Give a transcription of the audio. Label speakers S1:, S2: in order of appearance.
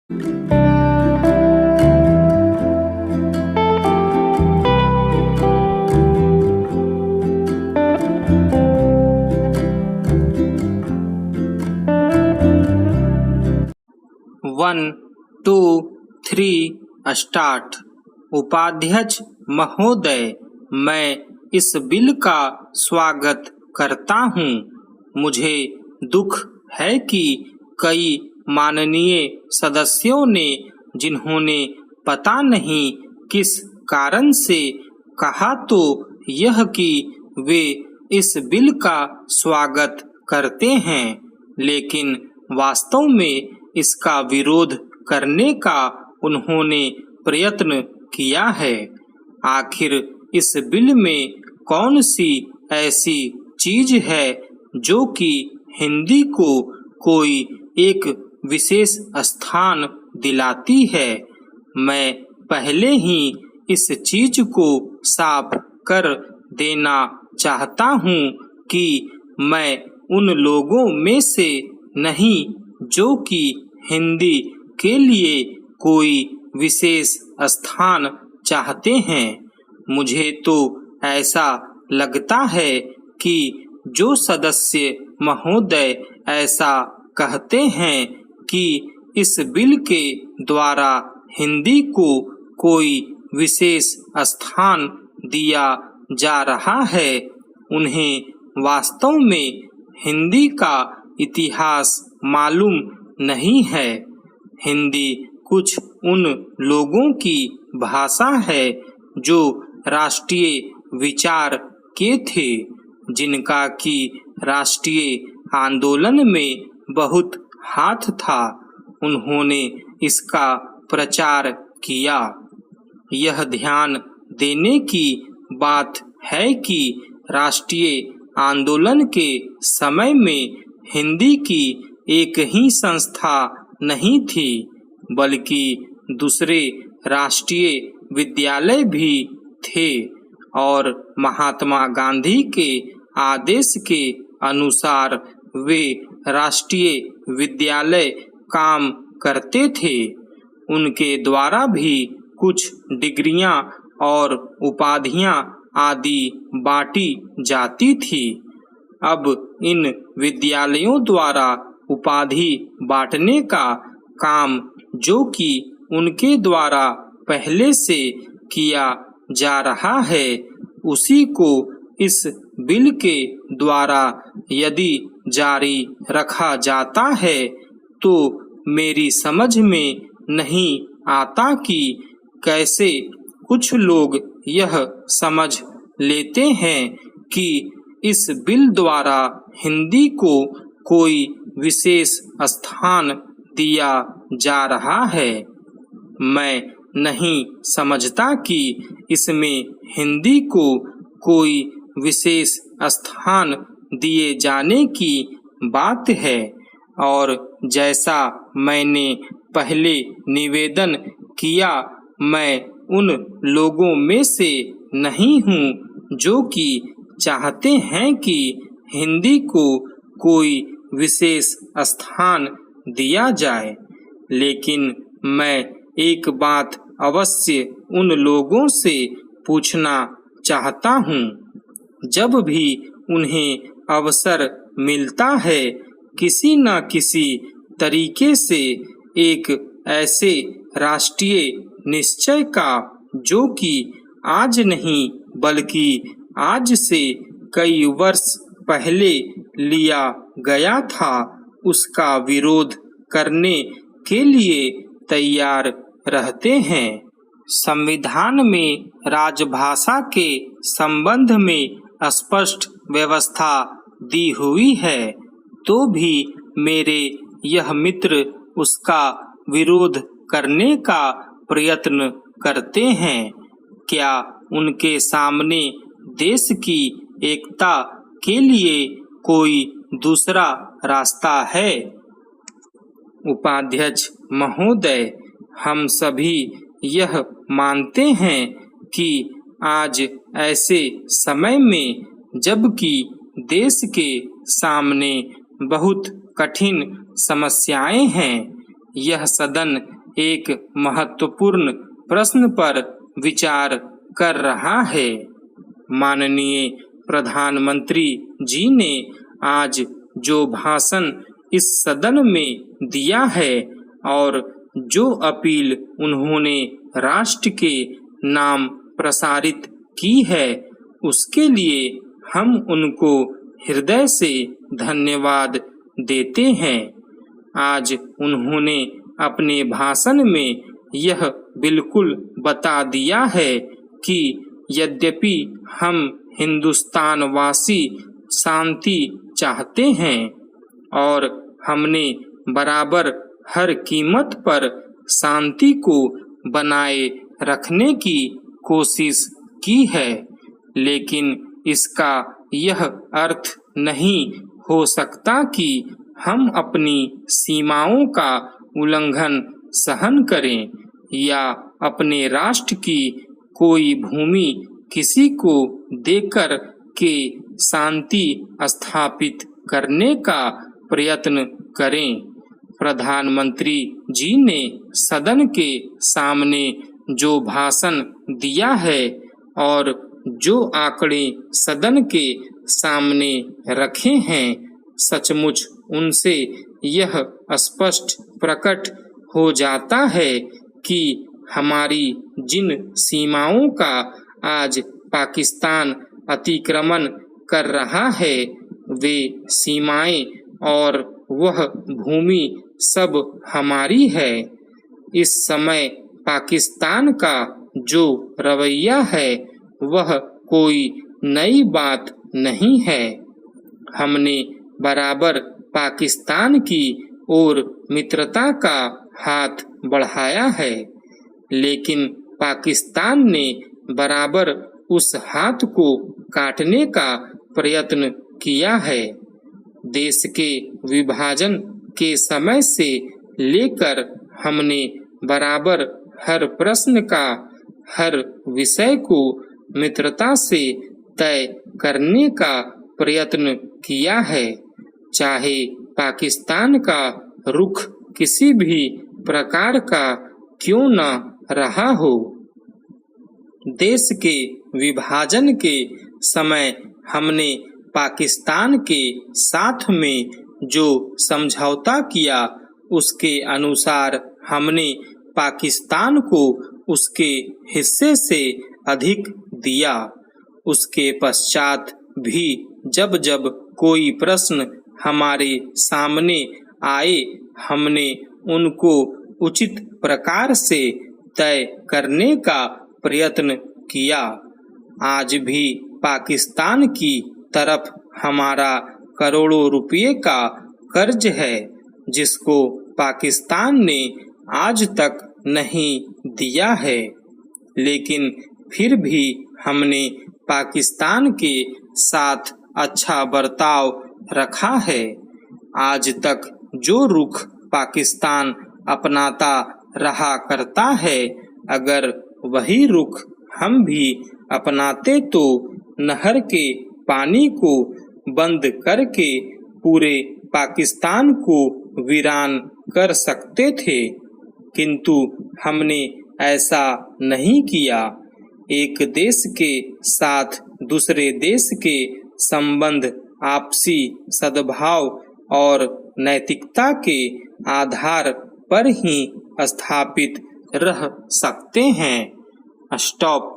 S1: 1, 2, 3 start. उपाध्यक्ष महोदय, मैं इस बिल का स्वागत करता हूं। मुझे दुख है कि कई माननीय सदस्यों ने, जिन्होंने पता नहीं किस कारण से कहा तो यह कि वे इस बिल का स्वागत करते हैं, लेकिन वास्तव में इसका विरोध करने का उन्होंने प्रयत्न किया है। आखिर इस बिल में कौन सी ऐसी चीज है जो कि हिंदी को कोई एक विशेष स्थान दिलाती है? मैं पहले ही इस चीज को साफ कर देना चाहता हूँ कि मैं उन लोगों में से नहीं जो कि हिंदी के लिए कोई विशेष स्थान चाहते हैं। मुझे तो ऐसा लगता है कि जो सदस्य महोदय ऐसा कहते हैं कि इस बिल के द्वारा हिंदी को कोई विशेष स्थान दिया जा रहा है, उन्हें वास्तव में हिंदी का इतिहास मालूम नहीं है। हिंदी कुछ उन लोगों की भाषा है जो राष्ट्रीय विचार के थे, जिनका कि राष्ट्रीय आंदोलन में बहुत हाथ था। उन्होंने इसका प्रचार किया। यह ध्यान देने की बात है कि राष्ट्रीय आंदोलन के समय में हिंदी की एक ही संस्था नहीं थी, बल्कि दूसरे राष्ट्रीय विद्यालय भी थे और महात्मा गांधी के आदेश के अनुसार वे राष्ट्रीय विद्यालय काम करते थे। उनके द्वारा भी कुछ डिग्रियां और उपाधियां आदि बांटी जाती थी। अब इन विद्यालयों द्वारा उपाधि बांटने का काम, जो कि उनके द्वारा पहले से किया जा रहा है, उसी को इस बिल के द्वारा यदि जारी रखा जाता है तो मेरी समझ में नहीं आता कि कैसे कुछ लोग यह समझ लेते हैं कि इस बिल द्वारा हिंदी को कोई विशेष स्थान दिया जा रहा है। मैं नहीं समझता कि इसमें हिंदी को कोई विशेष स्थान दिए जाने की बात है, और जैसा मैंने पहले निवेदन किया, मैं उन लोगों में से नहीं हूँ जो कि चाहते हैं कि हिंदी को कोई विशेष स्थान दिया जाए। लेकिन मैं एक बात अवश्य उन लोगों से पूछना चाहता हूँ। जब भी उन्हें अवसर मिलता है, किसी न किसी तरीके से एक ऐसे राष्ट्रीय निश्चय का जो कि आज नहीं बल्कि आज से कई वर्ष पहले लिया गया था, उसका विरोध करने के लिए तैयार रहते हैं। संविधान में राजभाषा के संबंध में स्पष्ट व्यवस्था दी हुई है, तो भी मेरे यह मित्र उसका विरोध करने का प्रयत्न करते हैं। क्या उनके सामने देश की एकता के लिए कोई दूसरा रास्ता है? उपाध्यक्ष महोदय, हम सभी यह मानते हैं कि आज ऐसे समय में, जबकि देश के सामने बहुत कठिन समस्याएं हैं, यह सदन एक महत्वपूर्ण प्रश्न पर विचार कर रहा है। माननीय प्रधानमंत्री जी ने आज जो भाषण इस सदन में दिया है और जो अपील उन्होंने राष्ट्र के नाम प्रसारित की है, उसके लिए हम उनको हृदय से धन्यवाद देते हैं। आज उन्होंने अपने भाषण में यह बिल्कुल बता दिया है कि यद्यपि हम हिंदुस्तानवासी शांति चाहते हैं और हमने बराबर हर कीमत पर शांति को बनाए रखने की कोशिश की है, लेकिन इसका यह अर्थ नहीं हो सकता कि हम अपनी सीमाओं का उल्लंघन सहन करें या अपने राष्ट्र की कोई भूमि किसी को देकर के शांति स्थापित करने का प्रयत्न करें। प्रधानमंत्री जी ने सदन के सामने जो भाषण दिया है और जो आंकड़े सदन के सामने रखे हैं, सचमुच उनसे यह स्पष्ट प्रकट हो जाता है कि हमारी जिन सीमाओं का आज पाकिस्तान अतिक्रमण कर रहा है, वे सीमाएं और वह भूमि सब हमारी है। इस समय पाकिस्तान का जो रवैया है वह कोई नई बात नहीं है। हमने बराबर पाकिस्तान की ओर मित्रता का हाथ बढ़ाया है, लेकिन पाकिस्तान ने बराबर उस हाथ को काटने का प्रयत्न किया है। देश के विभाजन के समय से लेकर हमने बराबर हर प्रश्न का, हर विषय को मित्रता से तय करने का प्रयत्न किया है, चाहे पाकिस्तान का रुख किसी भी प्रकार का क्यों न रहा हो। देश के विभाजन के समय हमने पाकिस्तान के साथ में जो समझौता किया, उसके अनुसार हमने पाकिस्तान को उसके हिस्से से अधिक दिया। उसके पश्चात भी जब जब कोई प्रश्न हमारे सामने आए, हमने उनको उचित प्रकार से तय करने का प्रयत्न किया। आज भी पाकिस्तान की तरफ हमारा करोड़ों रुपये का कर्ज है, जिसको पाकिस्तान ने आज तक नहीं दिया है, लेकिन फिर भी हमने पाकिस्तान के साथ अच्छा बर्ताव रखा है। आज तक जो रुख पाकिस्तान अपनाता रहा करता है, अगर वही रुख हम भी अपनाते तो नहर के पानी को बंद करके पूरे पाकिस्तान को वीरान कर सकते थे, किंतु हमने ऐसा नहीं किया। एक देश के साथ दूसरे देश के संबंध आपसी सद्भाव और नैतिकता के आधार पर ही स्थापित रह सकते हैं। स्टॉप।